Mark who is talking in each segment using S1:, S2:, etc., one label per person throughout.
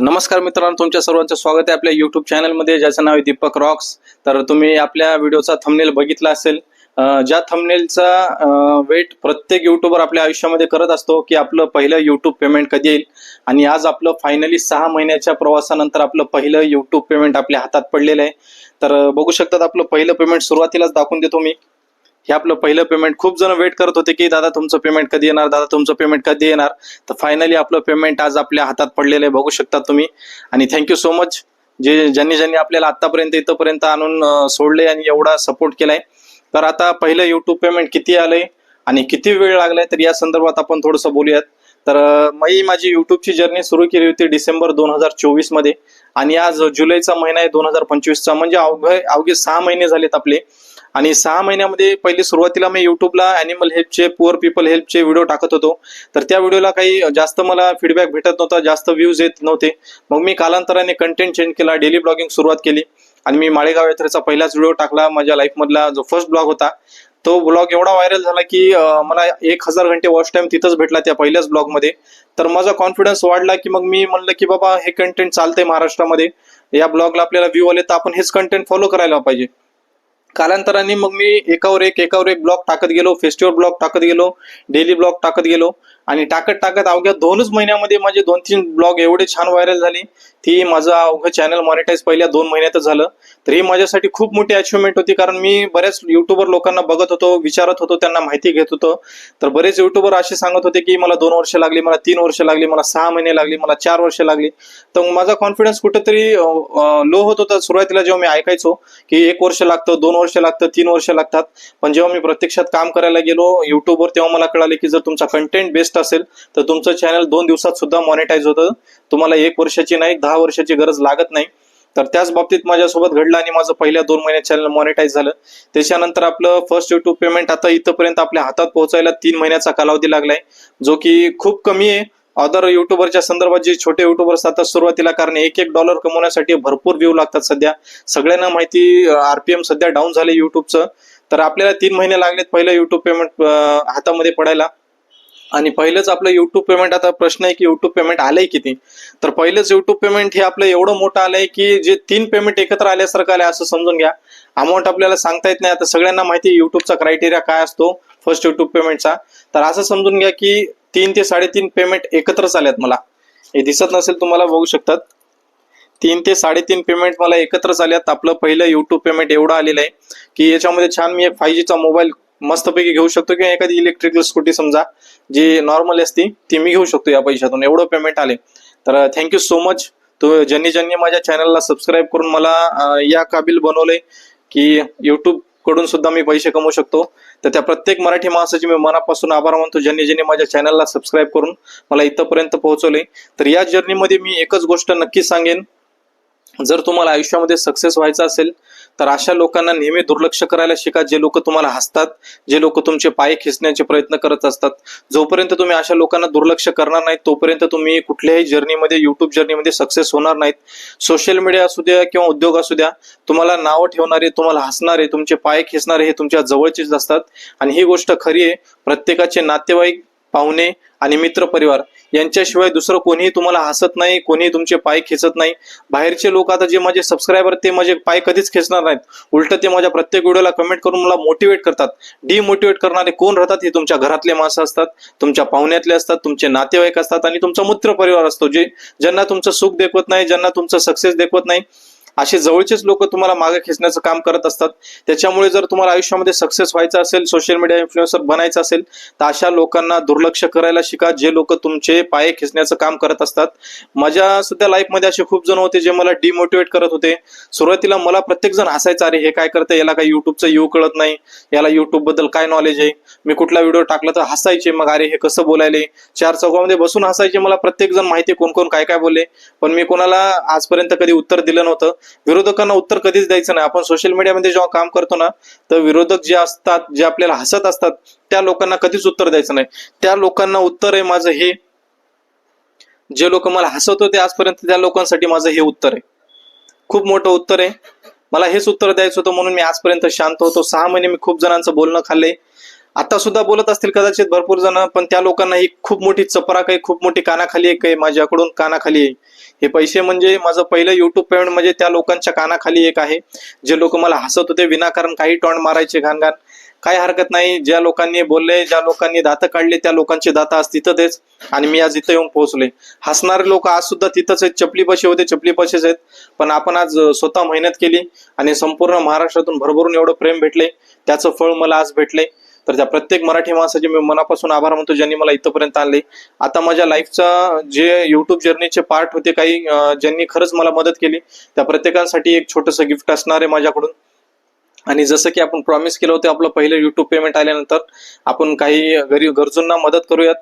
S1: नमस्कार मित्रांनो, तुमच्या सर्वांचं स्वागत आहे आपल्या YouTube चॅनलमध्ये, ज्याचं नाव आहे दीपक रॉक्स. तर तुम्ही आपल्या व्हिडिओचा थंबनेल बघितला असेल. ज्या थंबनेलचा वेट प्रत्येक युट्यूबर आपल्या आयुष्यामध्ये करत असतो की आपलं पहिलं YouTube पेमेंट कधी येईल. आणि आज आपलं फायनली 6 महिन्याच्या प्रवासानंतर आपलं पहिलं YouTube पेमेंट आपल्या हातात पडलेलं आहे. तर बघू शकतात आपलं पहिलं पेमेंट सुरुवातीलाच दाखवून देतो मी. हे आपलं पहिलं पेमेंट. खूप जण वेट करत होते की दादा तुमचं पेमेंट कधी येणार, दादा तुमचं पेमेंट कधी येणार. तर फायनली आपलं पेमेंट आज आपल्या हातात पडलेलं आहे, बघू शकता तुम्ही. आणि थँक्यू सो मच ज्यांनी आपल्याला आतापर्यंत इथपर्यंत आणून सोडले आणि एवढा सपोर्ट केलाय. तर आता पहिलं युट्यूब पेमेंट किती आलंय आणि किती वेळ लागलाय, तर या संदर्भात आपण थोडंसं बोलूयात. तर मी माझी युट्यूबची जर्नी सुरू केली होती डिसेंबर 2024 मध्ये, आणि आज जुलैचा महिना आहे 2025चा. म्हणजे अवघे 6 महिने झालेत आपले. आणि 6 महिन्यामध्ये पहिले सुरुवातीला मी युट्यूबला अॅनिमल हेल्पचे, पुअर पीपल हेल्पचे व्हिडिओ टाकत होतो. तर त्या व्हिडिओला काही जास्त मला फीडबॅक भेटत नव्हता, जास्त व्ह्यूज येत नव्हते. मग मी कालांतराने कंटेंट चेंज केला, डेली ब्लॉगिंग सुरुवात केली आणि मी माळेगाव यात्रेचा पहिलाच व्हिडिओ टाकला. माझ्या लाईफ मधला जो फर्स्ट ब्लॉग होता, तो ब्लॉग एवढा व्हायरल झाला की मला 1000 घंटे वॉच टाइम तिथंच भेटला त्या पहिल्याच ब्लॉग मध्ये. तर माझा कॉन्फिडन्स वाढला की मग मी म्हणलं की बाबा हे कंटेंट चालतंय महाराष्ट्रामध्ये, या ब्लॉगला आपल्याला व्ह्यू आले तर आपण हेच कंटेंट फॉलो करायला पाहिजे. कालांतराने मग मी एकावर एक ब्लॉग टाकत गेलो, फेस्टिवल ब्लॉग टाकत गेलो, डेली ब्लॉग टाकत गेलो. आणि टाकत अवघ्या 2च महिन्यामध्ये माझे 2-3 ब्लॉग एवढे छान व्हायरल झाले की माझं अवघं चॅनल मॉनिटाईज पहिल्या 2 महिन्यातच झालं. तर ही माझ्यासाठी खूप मोठी अचिव्हमेंट होती, कारण मी बऱ्याच युट्यूबर लोकांना बघत होतो, विचारत होतो, त्यांना माहिती घेत होतो. तर बरेच युट्यूबर असे सांगत होते की मला 2 वर्ष लागली, मला 3 वर्ष लागली, मला 6 महिने लागली, मला 4 वर्ष लागली. तर माझा कॉन्फिडन्स कुठेतरी लो होत होता सुरुवातीला, जेव्हा मी ऐकायचो की 1 वर्ष लागतं, 2 वर्ष लागतं, 3 वर्ष लागतात. पण जेव्हा मी प्रत्यक्षात काम करायला गेलो युट्यूबवर, तेव्हा मला कळाले की जर तुमचा कंटेंट बेस्ट असेल तर तुमचं चॅनल 2 दिवसात सुद्धा मॉनिटाईज होतं. तुम्हाला 1 वर्षाची नाही, 10 वर्षाची गरज लागत नाही. तर त्याच बाबतीत माझ्यासोबत घडलं आणि माझं पहिल्या 2 महिन्यात चॅनल मॉनिटाईज झालं. त्याच्यानंतर आपलं फर्स्ट युट्यूब पेमेंट आता इथपर्यंत आपल्या हातात पोहोचायला 3 महिन्याचा कालावधी लागलाय, जो की खूप कमी आहे अदर युट्यूबरच्या संदर्भात. जे छोटे युट्यूबर असतात सुरुवातीला, कारण $1 कमवण्यासाठी भरपूर व्ह्यू लागतात. सध्या सगळ्यांना माहिती आरपीएम सध्या डाऊन झाले युट्यूबचं. तर आपल्याला 3 महिने लागलेत पहिलं युट्यूब पेमेंट हातामध्ये पडायला. आणि पहिलंच आपलं युट्यूब पेमेंट, आता प्रश्न आहे की युट्यूब पेमेंट आलंय किती. तर पहिलंच युट्यूब पेमेंट हे आपलं एवढं मोठं आलंय की जे 3 पेमेंट एकत्र आल्यासारखं आलंय असं समजून घ्या. अमाऊंट आपल्याला सांगता येत नाही. आता सगळ्यांना माहिती युट्यूबचा क्रायटेरिया काय असतो फर्स्ट युट्यूब पेमेंटचा. तर असं समजून घ्या की 3 ते 3.5 पेमेंट एकत्रच आल्यात मला. हे दिसत नसेल तुम्हाला, बघू शकतात. 3 ते 3.5 पेमेंट मला एकत्रच आल्यात. आपलं पहिलं युट्यूब पेमेंट एवढं आलेलं आहे की याच्यामध्ये छान मी एक 5G चा मोबाईल मस्तपैकी घेऊ शकतो, किंवा एखादी इलेक्ट्रिकल स्कूटी समजा जी नॉर्मल असती ती मी घेऊ शकतो या पैशातून. एवढं पेमेंट आले. तर थँक्यू सो मच ज्यांनी माझ्या चॅनलला सबस्क्राईब करून मला या काबिल बनवलंय की युट्यूब कडून सुद्धा मी पैसे कमवू शकतो. तर त्या प्रत्येक मराठी माणसाचे मी मनापासून आभार मानतो, ज्यांनी माझ्या चॅनलला सबस्क्राईब करून मला इथपर्यंत पोहोचवले. तर या जर्नीमध्ये मी एकच गोष्ट नक्की सांगेन, जर तुम्हाला आयुष्यामध्ये सक्सेस व्हायचं असेल तर अशा लोकांना नेहमी दुर्लक्ष करायला शिका, जे लोक तुम्हाला हसतात, जे लोक तुमचे पाय खेचण्याचे प्रयत्न करत असतात. जोपर्यंत तुम्ही अशा लोकांना दुर्लक्ष करणार नाहीत तोपर्यंत तुम्ही कुठल्याही जर्नीमध्ये, युट्यूब जर्नीमध्ये सक्सेस होणार नाहीत. सोशल मीडिया असू द्या किंवा उद्योग असू द्या, तुम्हाला नावं ठेवणारे, तुम्हाला हसणारे, तुमचे पाय खेचणारे हे तुमच्या जवळचेच असतात. आणि ही गोष्ट खरी आहे. प्रत्येकाचे नातेवाईक, पाहुणे आणि मित्र परिवार यांच्याशिवाय दुसरं कोणीही तुम्हाला हसत नाही, कोणीही तुमचे पाय खेचत नाही. बाहेरचे लोक, आता जे माझे सबस्क्रायबर, ते माझे पाय कधीच खेचणार नाहीत. उलट ते माझ्या प्रत्येक व्हिडिओला कमेंट करून मला मोटिवेट करतात. डिमोटिवेट करणारे कोण राहतात? हे तुमच्या घरातले माणसं असतात, तुमच्या पाहुण्यातले असतात, तुमचे नातेवाईक असतात आणि तुमचा मित्र परिवार असतो, ज्यांना तुमचं सुख देखवत नाही, ज्यांना तुमचं सक्सेस देखवत नाही. असे जवळचेच लोक तुम्हाला मागे खेचण्याचं काम करत असतात. त्याच्यामुळे जर तुम्हाला आयुष्यामध्ये सक्सेस व्हायचं असेल, सोशल मीडिया इन्फ्लुएन्सर बनायचं असेल, तर अशा लोकांना दुर्लक्ष करायला शिका, जे लोक तुमचे पाय खेचण्याचं काम करत असतात. माझ्या सुद्धा लाईफमध्ये असे खूप जण होते जे मला डिमोटिवेट करत होते. सुरुवातीला मला प्रत्येक जण हसायचा, अरे हे काय करतं, याला काय युट्यूबचं यू कळत नाही, याला युट्यूब बद्दल काय नॉलेज आहे. मी कुठला व्हिडिओ टाकला तर हसायचे, मग अरे हे कसं बोलायले, 4 चौकामध्ये बसून हसायचे. मला प्रत्येक जण माहिती कोण कोण काय काय बोलले, पण मी कोणाला आजपर्यंत कधी उत्तर दिलं नव्हतं. विरोधकांना उत्तर कधीच द्यायचं नाही. आपण सोशल मीडियामध्ये जेव्हा काम करतो ना, तर विरोधक जे असतात, जे आपल्याला हसत असतात, त्या लोकांना कधीच उत्तर द्यायचं नाही. त्या लोकांना उत्तर आहे माझं हे, जे लोक मला हसत होते आजपर्यंत, त्या लोकांसाठी माझं हे उत्तर आहे. खूप मोठं उत्तर आहे. मला हेच उत्तर द्यायचं होतं, म्हणून मी आजपर्यंत शांत होतो. 6 महिने मी खूप जणांचं बोलणं खाल्लंय. आता सुद्धा बोलत असतील कदाचित भरपूर जण, पण त्या लोकांना ही खूप मोठी चपराक आहे, खूप मोठी कानाखाली आहे, माझ्याकडून कानाखाली आहे हे पैसे म्हणजे माझं पहिलं युट्यूब पेमेंट म्हणजे त्या लोकांच्या कानाखाली एक आहे, जे लोक मला हसत होते विनाकारण काही टॉन्ट मारायचे घाण घाण. काही हरकत नाही, ज्या लोकांनी बोलले, ज्या लोकांनी दात काढले, त्या लोकांचे दात आज तिथं तेच, आणि मी आज इथं येऊन पोहोचले. हसणारे लोक आज सुद्धा तिथंच आहेत, चपलीपाशी होते चपलीपाशीच आहेत. पण आपण आज स्वतः मेहनत केली आणि संपूर्ण महाराष्ट्रातून भरभरून एवढं प्रेम भेटले, त्याचं फळ मला आज भेटले. तर त्या प्रत्येक मराठी माणसाचे मी मनापासून आभार मानतो, ज्यांनी मला इथपर्यंत आणले. आता माझ्या लाईफचा जे युट्यूब जर्नीचे पार्ट होते काही, ज्यांनी खरंच मला मदत केली, त्या प्रत्येकांसाठी एक छोटंसं गिफ्ट असणार आहे माझ्याकडून. आणि जसं की आपण प्रॉमिस केलं होतं, आपलं पहिलं युट्यूब पेमेंट आल्यानंतर आपण काही गरजूंना मदत करूयात.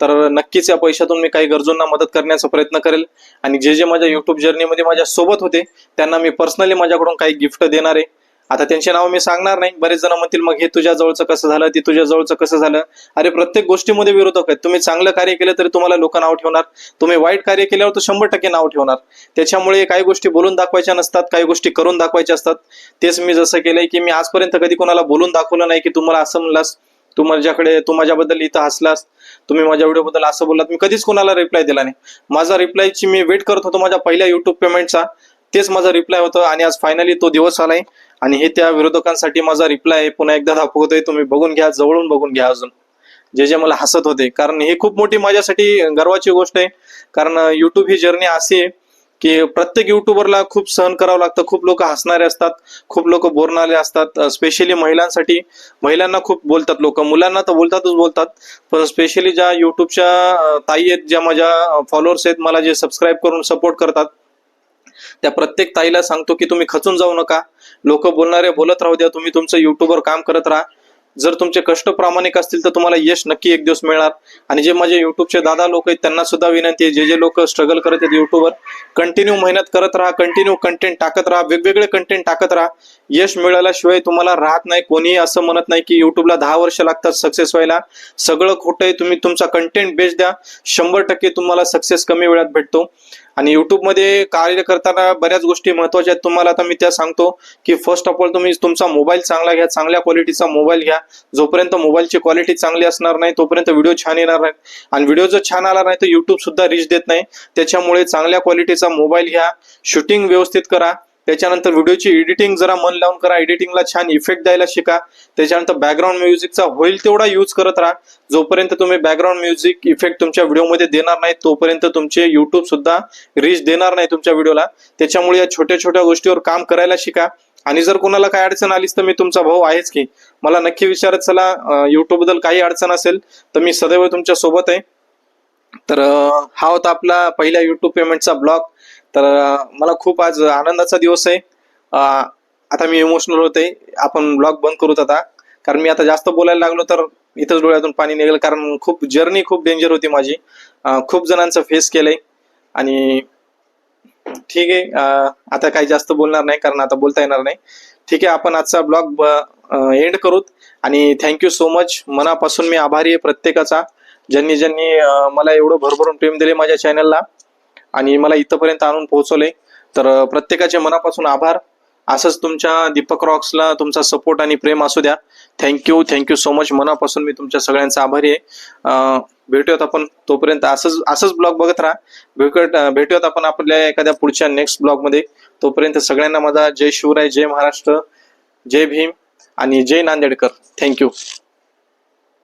S1: तर नक्कीच या पैशातून मी काही गरजूंना मदत करण्याचा प्रयत्न करेल. आणि जे जे माझ्या युट्यूब जर्नीमध्ये माझ्या सोबत होते, त्यांना मी पर्सनली माझ्याकडून काही गिफ्ट देणार आहे. आता त्यांचे नाव मी सांगणार नाही. बरेच जण म्हणतील मग हे तुझ्या जवळचं कसं झालं, ती तुझ्या जवळचं कसं झालं. अरे प्रत्येक गोष्टीमध्ये विरोधक आहेत. तुम्ही चांगलं कार्य केलं तरी तुम्हाला लोक नाव ठेवणार, तुम्ही वाईट कार्य केल्यावर तर 100% नाव ठेवणार. त्याच्यामुळे काही गोष्टी बोलून दाखवायच्या नसतात, काही गोष्टी करून दाखवायच्या असतात. तेच मी जसं केलंय की मी आजपर्यंत कधी कोणाला बोलून दाखवलं नाही की तुम्हाला असं म्हणलास, तू माझ्याबद्दल इथं हसलास, तुम्ही माझ्या व्हिडिओ बद्दल असं बोललात. मी कधीच कोणाला रिप्लाय दिला नाही. माझा रिप्लायची मी वेट करत होतो माझ्या पहिल्या युट्यूब पेमेंटचा, तेच माझा रिप्लाय होतं. आणि आज फायनली तो दिवस आलाय. आणि हे त्या विरोधकांसाठी माझा रिप्लाय पुन्हा एकदा दाखवतोय, तुम्ही बघून घ्या, जवळून बघून घ्या अजून, जे जे मला हसत होते. कारण हे खूप मोठी माझ्यासाठी गर्वाची गोष्ट आहे. कारण युट्यूब ही जर्नी अशी आहे की प्रत्येक युट्यूबरला खूप सहन करावं लागतं. खूप लोक हसणारे असतात, खूप लोक बोलणारे असतात. स्पेशली महिलांसाठी, महिलांना खूप बोलतात लोक, मुलांना तर बोलतात. पण स्पेशली ज्या युट्यूबच्या ताई आहेत, ज्या माझ्या फॉलोअर्स आहेत, मला जे सबस्क्राईब करून सपोर्ट करतात, त्या प्रत्येक ताईला सांगतो की तुम्ही खचून जाऊ नका. लोक बोलणारे बोलत राहू द्या, तुम्ही तुमचं युट्यूबवर काम करत राहा. जर तुमचे कष्ट प्रामाणिक असतील तर तुम्हाला यश नक्की एक दिवस मिळणार. आणि जे माझे युट्यूबचे दादा लोक आहेत त्यांना सुद्धा विनंती आहे, जे जे लोक स्ट्रगल करत आहेत युट्यूबवर, कंटिन्यू मेहनत करत राहा, कंटिन्यू कंटेंट टाकत राहा, वेगवेगळे कंटेंट टाकत राहा. यश मिळाल्याशिवाय तुम्हाला राहत नाही. कोणीही असं म्हणत नाही की युट्यूबला 10 वर्ष लागतात सक्सेस व्हायला. सगळं खोटं आहे. तुम्ही तुमचा कंटेंट बेस द्या, 100% तुम्हाला सक्सेस कमी वेळात भेटतो. आणि युट्यूबमध्ये कार्य करताना बऱ्याच गोष्टी महत्वाच्या आहेत. तुम्हाला आता मी त्या सांगतो की फर्स्ट ऑफ ऑल तुम्ही तुमचा मोबाईल चांगला घ्या, चांगल्या क्वालिटीचा मोबाईल घ्या. जोपर्यंत मोबाईलची क्वालिटी चांगली असणार नाही तोपर्यंत व्हिडिओ छान येणार नाही. आणि व्हिडिओ जर छान आला नाही तर युट्यूब सुद्धा रीच देत नाही. त्याच्यामुळे चांगल्या क्वालिटीचा मोबाईल घ्या, शूटिंग व्यवस्थित करा. त्याच्यानंतर व्हिडिओची एडिटिंग जरा मन लावून करा, एडिटिंगला छान इफेक्ट द्यायला शिका. त्याच्यानंतर बॅकग्राऊंड म्युझिकचा होईल तेवढा यूज करत राहा. जोपर्यंत तुम्ही बॅकग्राऊंड म्युझिक इफेक्ट तुमच्या व्हिडिओमध्ये देणार नाही तोपर्यंत तुमचे युट्यूब सुद्धा रीच देणार नाही तुमच्या व्हिडिओला. त्याच्यामुळे या छोट्या छोट्या गोष्टीवर काम करायला शिका. आणि जर कोणाला काही अडचण आलीच तर मी तुमचा भाऊ आहेच की, मला नक्की विचारत चला. युट्यूब बद्दल काही अडचण असेल तर मी सदैव तुमच्या सोबत आहे. तर हा होता आपला पहिल्या युट्यूब पेमेंटचा ब्लॉग. तर मला खूप आज आनंदाचा दिवस आहे. आता मी इमोशनल होते. आपण ब्लॉग बंद करूत आता, कारण मी आता जास्त बोलायला लागलो तर इथंच डोळ्यातून पाणी निघेल. कारण खूप जर्नी खूप डेंजर होती माझी, खूप जणांचं फेस केलंय. आणि ठीक आहे, आता काही जास्त बोलणार नाही कारण आता बोलता येणार नाही. ठीक आहे, आपण आजचा ब्लॉग एंड करूत. आणि थँक्यू सो मच. मनापासून मी आभारी आहे प्रत्येकाचा, ज्यांनी ज्यांनी मला एवढं भरभरून प्रेम दिले माझ्या चॅनलला आणि मला इथपर्यंत आणून पोहोचवले. तर प्रत्येकाचे मनापासून आभार. असंच तुमच्या दीपक रॉक्सला तुमचा सपोर्ट आणि प्रेम असू द्या. Thank you so much. मनापासून मी तुमच्या सगळ्यांचा आभारी आहे. भेटूयात आपण, तोपर्यंत असंच ब्लॉग बघत राहा. भेटूयात आपण आपल्या एखाद्या पुढच्या नेक्स्ट ब्लॉग मध्ये. तोपर्यंत सगळ्यांना माझा जय शिवराय, जय महाराष्ट्र, जय भीम आणि जय नांदेडकर. थँक्यू.